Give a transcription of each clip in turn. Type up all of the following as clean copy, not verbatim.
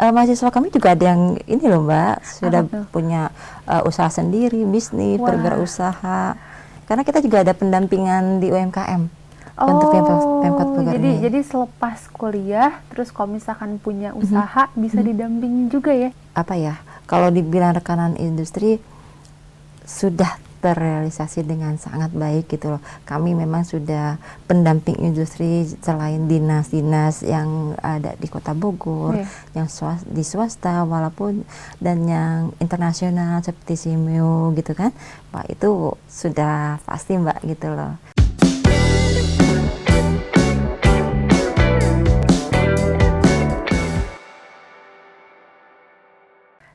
Mahasiswa kami juga ada yang ini loh Mbak, Apa sudah tuh? punya usaha sendiri, bisnis, Wah. berwirausaha. Karena kita juga ada pendampingan di UMKM untuk Pemkot Oh, Bogor jadi ini. selepas kuliah, terus kalau misalkan punya Mhm, usaha bisa mhm. didampingin juga ya? Apa ya, kalau dibilang rekanan industri sudah terrealisasi dengan sangat baik gitu loh. Kami memang sudah pendamping industri selain dinas-dinas yang ada di Kota Bogor, Iya. yang di swasta walaupun dan yang internasional seperti Simeo gitu kan. Wah, itu sudah pasti Mbak gitu loh.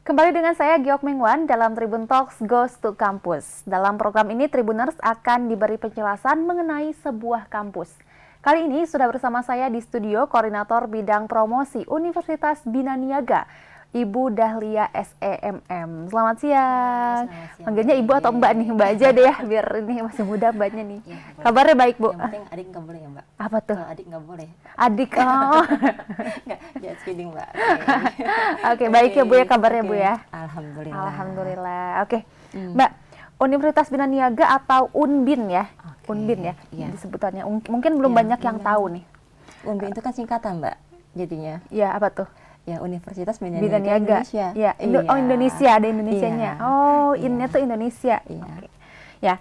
Kembali dengan saya Giok Mingwan dalam Tribun Talks Goes to Campus. Dalam program ini Tribuners akan diberi penjelasan mengenai sebuah kampus. Kali ini sudah bersama saya di studio Koordinator Bidang Promosi Universitas Bina Niaga, Ibu Dahlia SEMM. Selamat siang. Selamat siang, Manggilnya Ibu atau Mbak nih? Mbak aja deh ya, biar ini masih muda Mbaknya nih. Ya, boleh. Kabarnya baik Bu? Yang penting adik nggak boleh ya Mbak. Apa tuh? Kalau adik nggak boleh. Adik, oh. Nggak, just kidding Mbak. Oke, baik ya Bu ya kabarnya Bu ya? Alhamdulillah. Alhamdulillah. Oke, Mbak, Universitas Bina Niaga atau UNBIN ya? Oke, UNBIN ya, iya. disebutannya. Mungkin belum Iya, banyak yang tahu nih. UNBIN itu kan singkatan Mbak, jadinya. Ya, apa tuh? Ya, Universitas Bina Bina Niaga Niaga. Indonesia. Ya, Oh Indonesia, ada Indonesianya. Iya. Oh, Iya. IN-nya tuh Indonesia. Iya. Oke. Ya,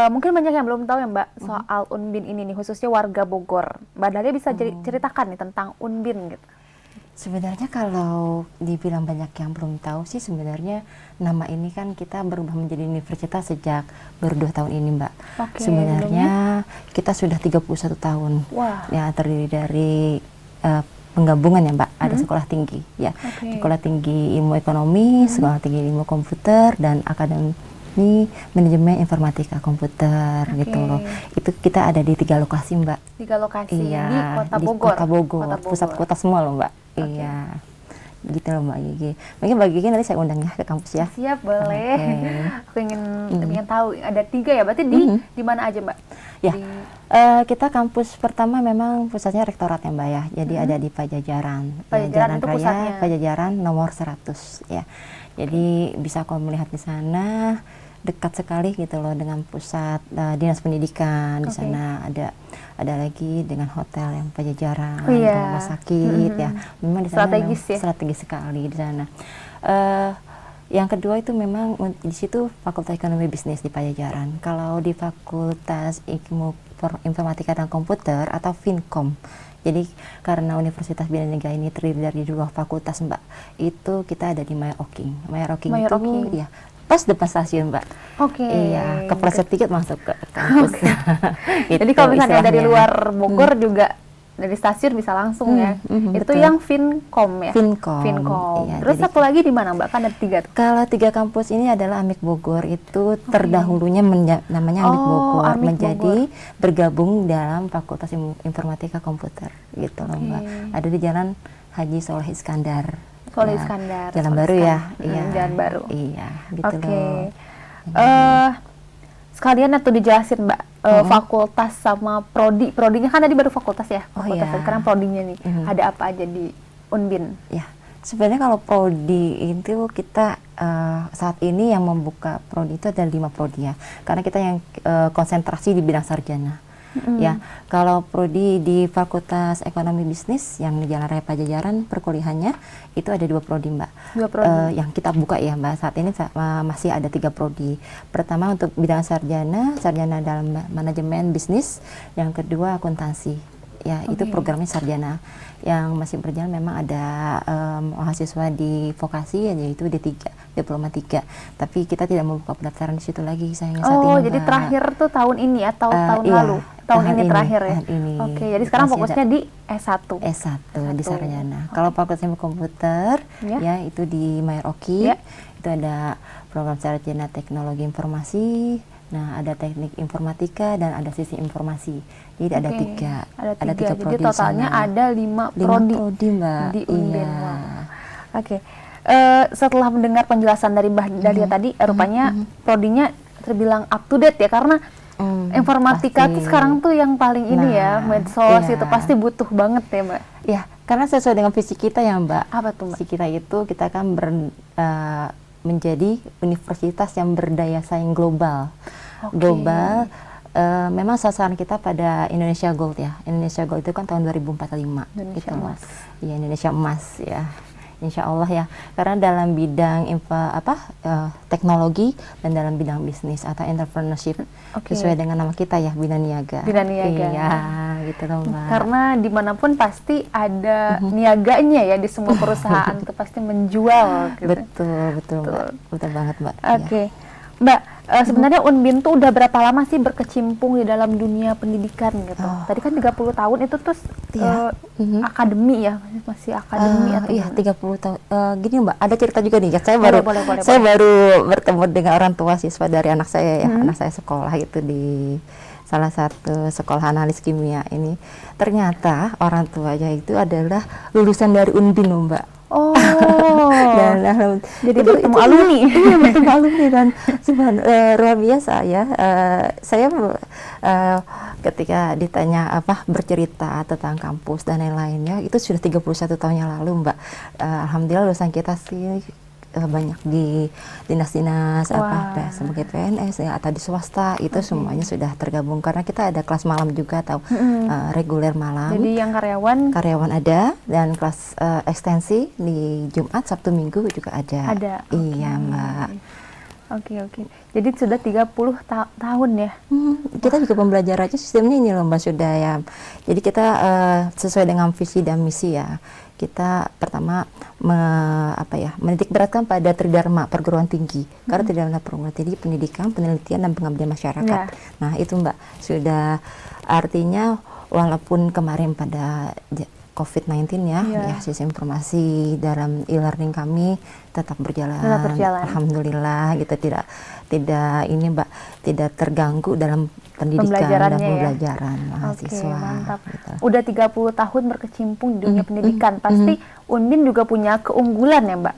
mungkin banyak yang belum tahu ya Mbak soal UNBIN ini nih, khususnya warga Bogor. Mbak Dahlia bisa ceritakan nih tentang UNBIN gitu. Sebenarnya kalau dibilang banyak yang belum tahu sih, sebenarnya nama ini kan kita berubah menjadi universitas sejak baru 2 tahun ini Mbak. Oke, Sebenarnya kita sudah 31 tahun. Wah. Ya, terdiri dari penggabungan ya Mbak, ada sekolah tinggi ya. Oke. Sekolah tinggi ilmu ekonomi, sekolah tinggi ilmu komputer, dan akademi manajemen informatika komputer gitu loh. Itu kita ada di 3 lokasi Mbak. 3 lokasi Iya, di Kota di Bogor. Kota Bogor, Kota pusat kota semua loh Mbak. Iya, gitu loh Mbak Gigi. Mungkin Mbak Gigi nanti saya undang ya ke kampus ya. Siap, boleh. Oke. Aku ingin tahu ada 3 ya, berarti di mana aja Mbak? Ya, Di- kita kampus pertama memang pusatnya rektorat ya Mbak ya. Jadi ada di Pajajaran, Pajajaran itu Jalan Raya pusatnya. Pajajaran nomor 100 ya. Jadi bisa kalau melihat di sana dekat sekali gitu loh dengan pusat dinas pendidikan. Di Oke. sana ada lagi dengan hotel yang Pajajaran, Oh, iya. rumah sakit ya. Memang di sana Strategis ya? strategis sekali di sana. Yang kedua itu memang di situ Fakultas Ekonomi Bisnis di Pajajaran. Kalau di Fakultas Ilmu Informatika dan Komputer atau Finkom. Jadi karena Universitas Bina Niaga ini terdiri dari 2 fakultas Mbak, itu kita ada di Mayor Oking. Mayor Oking Mayor itu Oking. ya pas depan stasiun Mbak. Oke. Iya, kepleset tiket masuk ke kampus. Jadi Itu kalau misalnya dari istilahnya. luar Bogor juga dari stasiun bisa langsung ya. Itu betul. yang Finkom ya? Finkom. Finkom. Iya, Terus jadi satu lagi di mana Mbak? Kan ada 3 tuh. kalau 3 kampus ini adalah Amik Bogor, itu terdahulunya namanya Amik Oh, Bogor, Amik menjadi bergabung dalam Fakultas Informatika Komputer gitu loh Mbak. Ada di Jalan Haji Soleh Iskandar. Soleh Ya, Iskandar. Jalan Soleh Baru ya. Iskandar. Iya. Jalan Baru. Iya, gitu Oke. loh. Sekalian tuh dijelasin Mbak, fakultas sama prodi. Prodinya kan tadi baru fakultas ya. Oh, Fakultas iya. sekarang prodinya nih. Ada apa aja di UNBIN? Ya, sebenarnya kalau prodi itu kita saat ini yang membuka prodi itu ada 5 prodi ya. Karena kita yang konsentrasi di bidang sarjana. Ya, kalau prodi di Fakultas Ekonomi Bisnis yang di Jalan Raya Pajajaran perkuliahannya itu ada 2 prodi Mbak. 2 prodi. Yang kita buka ya Mbak, saat ini masih ada 3 prodi. Pertama untuk bidang sarjana dalam manajemen bisnis. Yang kedua akuntansi. Ya, itu programnya sarjana. Yang masih berjalan memang ada mahasiswa di vokasi yaitu D3, diploma 3. Tapi kita tidak membuka pendaftaran di situ lagi sayangnya saat ini. Jadi Mbak. terakhir tuh tahun ini atau tahun Iya, lalu? Tahun ini terakhir ya? tahun ini. Oke, jadi sekarang Masih fokusnya ada di S1. S1 di sarjana. Kalau Fakultas Ilmu Komputer ya itu di Mayor Oki. Ya. Itu ada program sarjana teknologi informasi. Nah, ada teknik informatika dan ada sisi informasi. Jadi ada 3. Ada 3. Jadi prodi di totalnya sana. ada 5 5 prodi prodi Mbak. di UNBIN. Iya. Wow. Oke. Setelah mendengar penjelasan dari Mbak Dahlia tadi, rupanya prodinya terbilang up to date ya, karena informatika pasti. tuh sekarang tuh yang paling ini ya, Nah, medsos iya. itu pasti butuh banget ya Mbak. Ya, Karena sesuai dengan visi kita ya Mbak. Apa tuh Mbak? Visi kita itu kita kan menjadi universitas yang berdaya saing global. Oke. Global. Memang sasaran kita pada Indonesia Gold ya. Indonesia Gold itu kan tahun 2045. Indonesia gitu loh. Emas. Iya, Indonesia Emas ya. Insya Allah ya. Karena dalam bidang teknologi dan dalam bidang bisnis atau entrepreneurship, Oke. sesuai dengan nama kita ya, Bina Niaga. Bina Niaga. Iya, gitu loh Mbak. Karena dimanapun pasti ada niaganya ya, di semua perusahaan itu pasti menjual gitu. Betul Mbak. Betul banget Mbak. Oke. Mbak, sebenarnya Unbin tuh udah berapa lama sih berkecimpung di dalam dunia pendidikan gitu? Tadi kan 30 tahun itu terus Iya. akademi ya, masih akademi atau Iya, gimana? 30 tahun. Gini Mbak, ada cerita juga nih. Saya Boleh, baru boleh. baru bertemu dengan orang tua siswa dari anak saya ya. Anak saya sekolah itu di salah satu sekolah analis kimia ini. Ternyata orang tuanya itu adalah lulusan dari Unbin loh Mbak. Oh, Dan jadi bertemu alumni. Iya, bertemu alumni dan luar biasa ya. Saya ketika ditanya bercerita tentang kampus dan lain-lainnya, itu sudah 31 tahun yang lalu Mbak. Alhamdulillah lulusan kita sih banyak di dinas-dinas sebagai PNS ya, atau di swasta itu semuanya sudah tergabung karena kita ada kelas malam juga atau reguler malam. Jadi yang karyawan ada dan kelas ekstensi di Jumat, Sabtu, Minggu juga ada. ada. Iya Mbak. Oke. Jadi sudah 30 tahun ya. Kita juga pembelajarannya sistemnya ini loh Mbak sudah ya. Jadi kita sesuai dengan visi dan misi ya. Kita pertama menitik beratkan pada tridharma perguruan tinggi. Karena tridharma perguruan tinggi pendidikan, penelitian dan pengabdian masyarakat. Ya. Nah, itu Mbak sudah artinya walaupun kemarin pada COVID-19 ya, sistem informasi dalam e-learning kami tetap berjalan. Alhamdulillah gitu, tidak ini Mbak, tidak terganggu dalam pendidikan dan pembelajaran mahasiswa. Mantap. Gitu. Udah 30 tahun berkecimpung di dunia pendidikan, pasti Unbin juga punya keunggulan ya Mbak?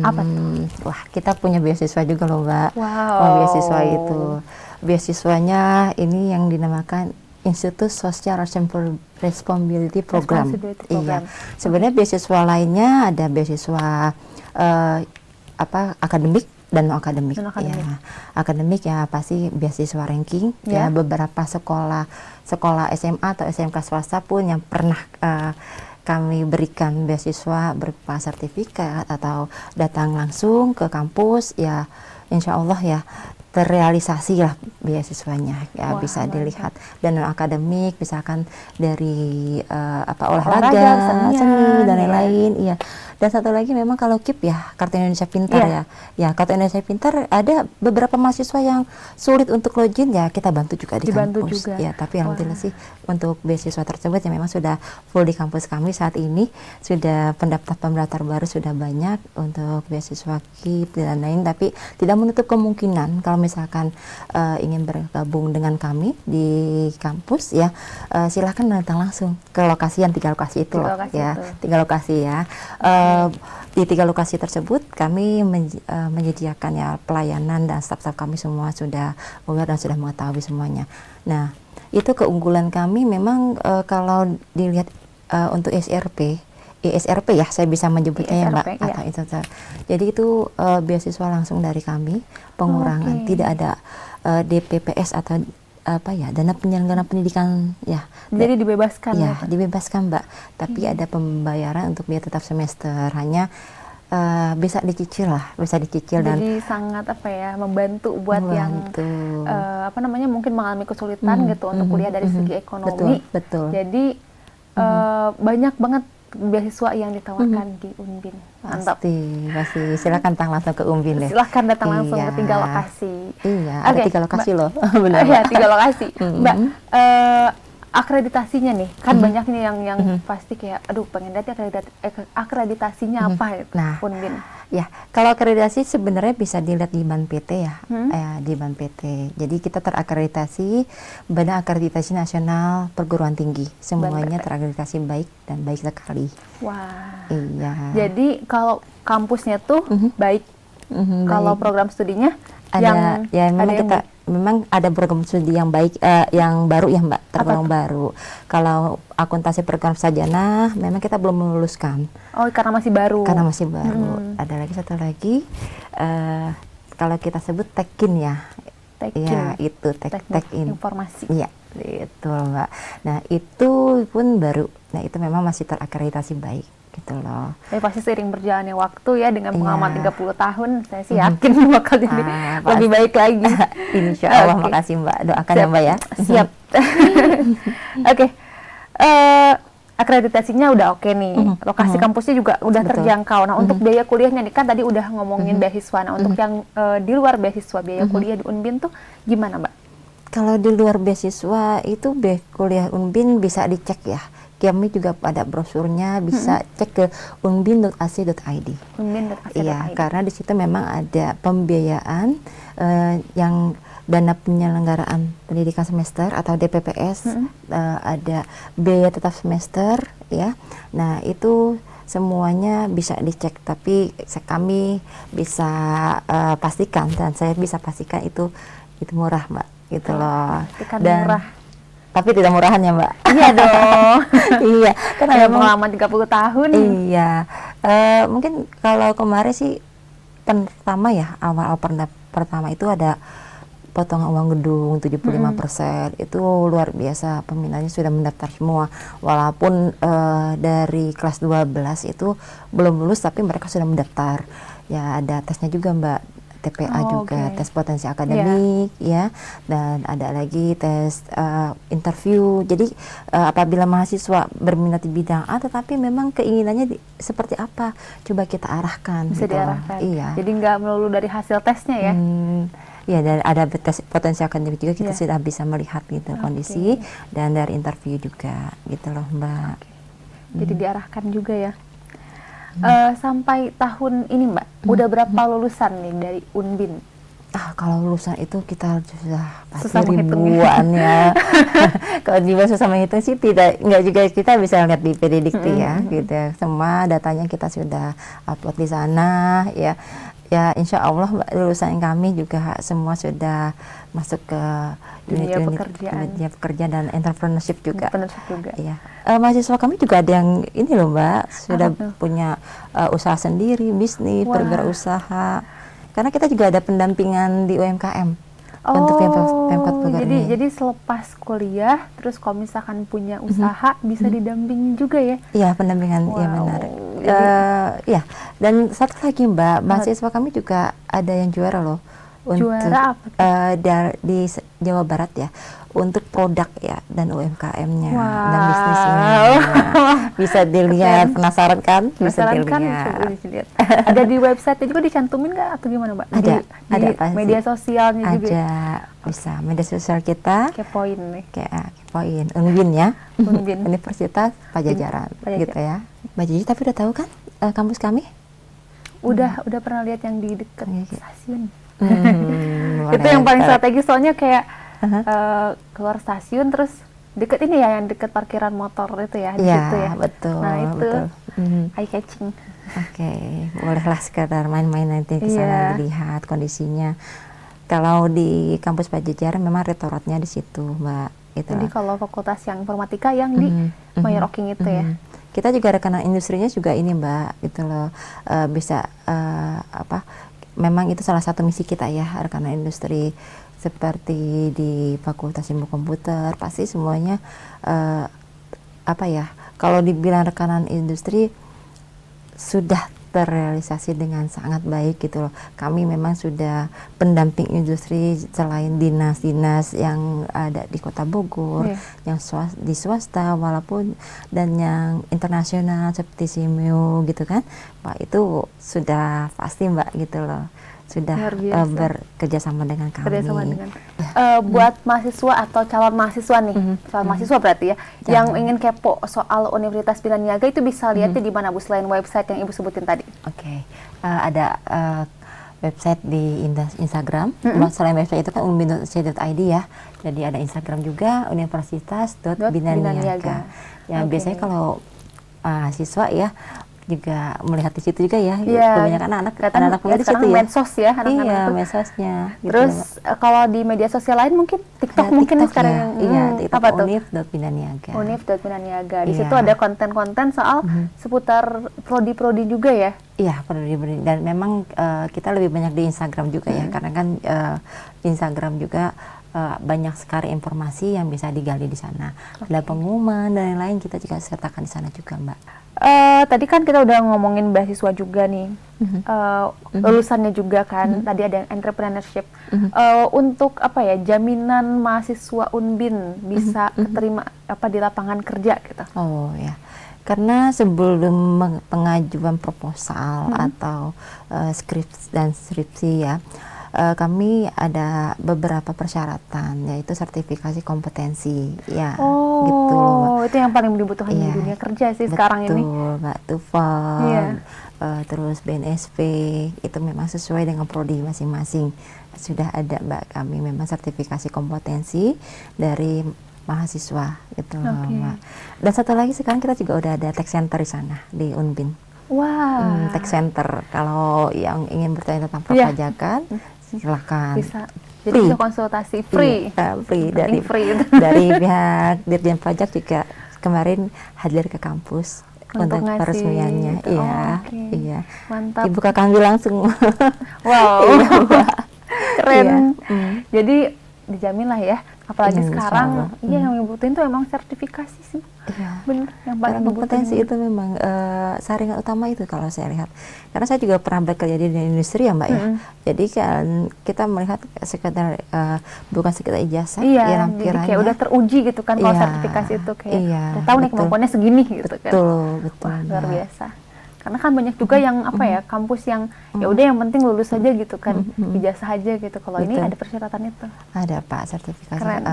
Apa tuh? Wah, kita punya beasiswa juga loh Mbak. Wow. Beasiswa itu, beasiswanya ini yang dinamakan Institute Social Responsibility Program. Iya. Sebenarnya beasiswa lainnya ada beasiswa akademik dan non akademik. Ya. Akademik ya pasti beasiswa ranking ya, beberapa sekolah SMA atau SMK swasta pun yang pernah kami berikan beasiswa berupa sertifikat atau datang langsung ke kampus ya, insya Allah ya terrealisasi lah beasiswanya ya. Bisa dilihat. Dan non akademik misalkan dari olahraga, seni dan lain-lain ya. Dan satu lagi memang kalau KIP ya, Kartu Indonesia Pintar ya, Kartu Indonesia Pintar ada beberapa mahasiswa yang sulit untuk login ya, kita bantu juga di kampus ya. Tapi alhamdulillah sih untuk beasiswa tersebut ya memang sudah full di kampus kami saat ini, sudah pendaftar baru sudah banyak untuk beasiswa KIP dan lain. Tapi tidak menutup kemungkinan kalau misalkan ingin bergabung dengan kami di kampus ya, silahkan datang langsung ke lokasi yang 3 lokasi itu loh ya, 3 lokasi ya. Di 3 lokasi tersebut kami menyediakan ya pelayanan dan staf-staf kami semua sudah aware dan sudah mengetahui semuanya. Nah, itu keunggulan kami memang kalau dilihat untuk SRP ya, saya bisa menyebutnya ya Mbak, atau itu. Jadi itu beasiswa langsung dari kami, pengurangan, tidak ada DPPS atau dana penyelenggaraan pendidikan ya. Jadi dibebaskan ya, dibebaskan Mbak. Tapi ada pembayaran untuk biaya tetap semester, hanya bisa dicicil lah, Jadi sangat membantu buat yang mungkin mengalami kesulitan gitu untuk kuliah dari segi ekonomi. Betul. Jadi banyak banget beasiswa yang ditawarkan di Unbin. Mantap. Pasti. Silakan datang langsung ke Unbin deh. Silakan datang langsung ke 3 lokasi. Iya, ada 3 lokasi loh. Benar. Iya, 3 lokasi. Mbak, akreditasinya nih, kan banyak nih yang pasti kayak, aduh pengen lihat akreditasinya apa gitu, Unbin. Ya, kalau akreditasi sebenarnya bisa dilihat di Ban PT ya, di Ban PT. Jadi kita terakreditasi Badan Akreditasi Nasional Perguruan Tinggi, semuanya terakreditasi baik dan baik sekali. Wah. Iya. Jadi kalau kampusnya tuh baik, kalau program studinya Ada, ya memang yang kita memang ada program studi yang baik, yang baru ya Mbak, tergolong baru. Kalau akuntansi program sarjana, memang kita belum meluluskan. Oh, karena masih baru. Karena masih baru. Ada lagi satu lagi, kalau kita sebut tekin ya. Tekin. Ya itu tekin. Informasi. Iya, itu Mbak. Nah itu pun baru. Nah itu memang masih terakreditasi baik. Gitu loh. Tapi pasti seiring berjalannya waktu ya, dengan pengalaman 30 tahun, saya sih yakin bakal jadi pasti. lebih baik lagi. Insya Allah. Makasih Mbak, doakan ya Mbak ya. Siap. Oke. Akreditasinya udah oke nih, lokasi kampusnya juga udah terjangkau. Nah untuk biaya kuliahnya nih, kan tadi udah ngomongin beasiswa. Nah untuk yang di luar beasiswa, biaya kuliah di Unbin tuh gimana Mbak? Kalau di luar beasiswa itu kuliah Unbin bisa dicek ya. Kami juga pada brosurnya bisa cek ke unbin.ac.id. Unbin.ac.id. Iya, karena di situ memang ada pembiayaan yang dana penyelenggaraan pendidikan semester atau DPPS, ada biaya tetap semester ya. Nah, itu semuanya bisa dicek, tapi kami bisa pastikan, dan saya bisa pastikan itu murah Mbak, gitu loh. Dan murah. Tapi tidak murahan ya Mbak. Iya dong. Iya, karena ada pengalaman 30 tahun. Iya, mungkin kalau kemarin sih pertama ya, awal pertama itu ada potongan uang gedung 75%. Itu luar biasa, peminatnya sudah mendaftar semua. Walaupun dari kelas 12 itu belum lulus, tapi mereka sudah mendaftar. Ya ada tesnya juga Mbak. TPA juga, tes potensi akademik ya, dan ada lagi tes interview. Jadi apabila mahasiswa berminat di bidang A tetapi memang keinginannya seperti apa, coba kita arahkan. Bisa gitu. diarahkan. Iya. Jadi nggak melulu dari hasil tesnya ya. Ya, dan ada tes potensi akademik juga, kita sudah bisa melihat gitu kondisi, dan dari interview juga gitu loh Mbak. Jadi diarahkan juga ya. Sampai tahun ini Mbak, udah berapa lulusan nih dari Unbin? Kalau lulusan itu kita sudah pasti ribuan ya. Kalau dibilang susah menghitung sih nggak juga, kita bisa lihat di PD Dikti ya, gitu. Semua datanya kita sudah upload di sana ya. Ya insya Allah lulusan kami juga semua sudah masuk ke dunia pekerjaan dan entrepreneurship juga. Iya. Mahasiswa kami juga ada yang ini loh Mbak, sudah punya usaha sendiri, bisnis, bergerak usaha. Karena kita juga ada pendampingan di UMKM. Untuk Pemkot Bogor ini. Jadi selepas kuliah, terus kalau misalkan punya usaha, bisa didampingin juga ya? Iya, pendampingan, iya benar. Ya, dan satu lagi Mbak, mahasiswa kami juga ada yang juara loh. Juara apa? Di Jawa Barat ya, untuk produk ya, dan UMKM-nya, dan bisnisnya. Bisa dilihat, penasaran kan? Bisa dilihat. Ada di website juga dicantumin nggak atau gimana Mbak? Ada di media sosialnya juga? Ada, bisa. Media sosial kita. Kepoin nih. Kepoin. Unbin ya. Unbin. Universitas Pajajaran. Gitu ya. Mbak Jiji, tapi udah tahu kan kampus kami? Udah pernah lihat yang di dekat stasiun. Itu yang paling strategis, soalnya kayak keluar stasiun terus deket ini ya, yang deket parkiran motor itu ya, di situ ya. Betul. Nah itu eye catching. Oke, bolehlah sekedar main-main nanti ke sana dilihat kondisinya. Kalau di kampus Pajajaran memang rektoratnya di situ Mbak. Gitu. Jadi kalau fakultas yang informatika yang di Mayor Oking itu ya. Kita juga rekanan industrinya juga ini Mbak, gitu loh. Bisa memang itu salah satu misi kita ya, rekanan industri. Seperti di Fakultas Ilmu Komputer, pasti semuanya kalau dibilang rekanan industri sudah terrealisasi dengan sangat baik gitu loh. Kami memang sudah pendamping industri selain dinas-dinas yang ada di Kota Bogor, yang di swasta walaupun, dan yang internasional seperti Simeo gitu kan. Wah, itu sudah pasti Mbak gitu loh. Sudah bekerja sama dengan kami. Buat mahasiswa atau calon mahasiswa nih, calon mahasiswa berarti ya, yang ingin kepo soal Universitas Bina Niaga itu bisa lihatnya di mana Bu, selain website yang Ibu sebutin tadi? Ada website di Instagram. Selain website itu kan unbin.ac.id ya. Jadi ada Instagram juga, universitas.binaniaga. Ya biasanya kalau mahasiswa ya juga melihat di situ juga ya. Iya. Kebanyakan anak muda di sekarang situ ya. medsos ya anak-anak Iya, itu. medsosnya. Gitu Terus ya, Mbak. kalau di media sosial lain mungkin TikTok Ada mungkin TikTok sekarang ya. yang Iya, TikTok apa tuh? Unif.Bina-Niaga. Unif.Bina-Niaga. Di Iya. situ ada konten-konten soal seputar prodi-prodi juga ya. Iya, perlu diberi. Dan memang kita lebih banyak di Instagram juga ya, karena kan Instagram juga banyak sekali informasi yang bisa digali di sana. Ada pengumuman dan lain-lain kita juga sertakan di sana juga, Mbak. Tadi kan kita udah ngomongin beasiswa juga nih, lulusannya juga kan. Tadi ada yang entrepreneurship. Untuk apa ya, jaminan mahasiswa Unbin bisa keterima apa di lapangan kerja gitu. Oh ya, karena sebelum pengajuan proposal atau skripsi ya, kami ada beberapa persyaratan, yaitu sertifikasi kompetensi ya, gitu loh, Mbak. Oh, itu yang paling dibutuhkan di Iya, dunia kerja sih sekarang ini. Betul, Mbak. TOEFL, Iya. terus BNSP, itu memang sesuai dengan prodi masing-masing. Sudah ada, Mbak, kami memang sertifikasi kompetensi dari mahasiswa gitu loh, Oke. Mbak. Dan satu lagi sekarang kita juga udah ada tech center di sana di Unbin. Wah, Tech center, kalau yang ingin bertanya tentang Iya. perpajakan silakan. bisa. Jadi Free. bisa konsultasi free. Iya, free Penting dari free itu. dari pihak Dirjen Pajak juga kemarin hadir ke kampus Untuk untuk ngasih peresmiannya. gitu. Iya, Oh, oke. iya. Mantap. Dibuka kami langsung. Wow, Iya, Mbak. keren. Iya. Jadi dijamin lah ya. Apalagi Insya sekarang, Allah. iya yang dibutuhin tuh emang sertifikasi sih. Iya. Bener, yang paling Karena kompetensi dibutuhin. itu memang saringan utama itu kalau saya lihat. Karena saya juga pernah bekerja di industri ya, Mbak ya. Jadi kan kita melihat sekedar bukan sekedar ijazah, Iya, jadi kayak udah teruji gitu kan kalau Iya, sertifikasi itu kayak iya, udah tahu nih betul. kemampuannya segini gitu kan. betul, Wah, luar Mbak. biasa. Karena kan banyak juga yang apa ya, kampus yang ya udah yang penting lulus aja gitu kan, ijazah aja gitu. Kalau ini Betul. ada persyaratan itu. Ada Pak sertifikasi. Keren.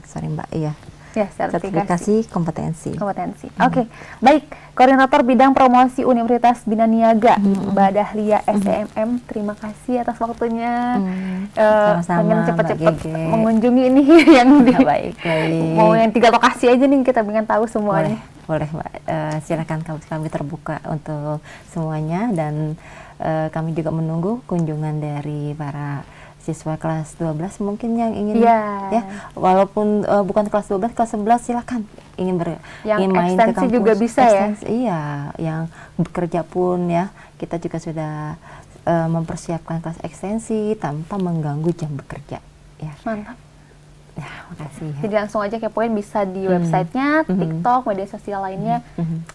Sorry Mbak, iya. Ya, sertifikasi Sertifikasi kompetensi. kompetensi. Oke, baik. Koordinator Bidang Promosi Universitas Bina Niaga, Mbak Dahlia SEMM, terima kasih atas waktunya. Sama-sama, Pengen Mbak cepat-cepat Gege. mengunjungi ini yang di Baik. mau yang 3 lokasi aja nih kita pengen tahu semuanya. Boleh Mbak. Silakan kami terbuka untuk semuanya dan kami juga menunggu kunjungan dari para siswa kelas 12 mungkin yang ingin Iya. ya, walaupun bukan kelas 12, kelas 11 silakan ingin Yang ingin main ke ekstensi kampus. juga bisa ya? Ekstensi, iya, yang bekerja pun ya, kita juga sudah mempersiapkan kelas ekstensi tanpa mengganggu jam bekerja ya. Mantap. Ya, makasih ya. Jadi langsung aja kepoin bisa di websitenya, TikTok, media sosial lainnya.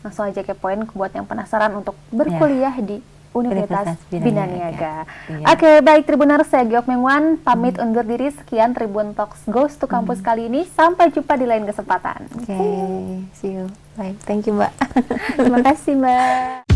Langsung aja kepoin buat yang penasaran untuk berkuliah di Universitas Bina Niaga. Iya. Oke, baik Tribuners, saya Giok Mengwan pamit undur diri. Sekian Tribun Talks Goes to Campus kali ini. Sampai jumpa di lain kesempatan. Oke, see you. Bye. Thank you, Mbak. Terima kasih, Mbak.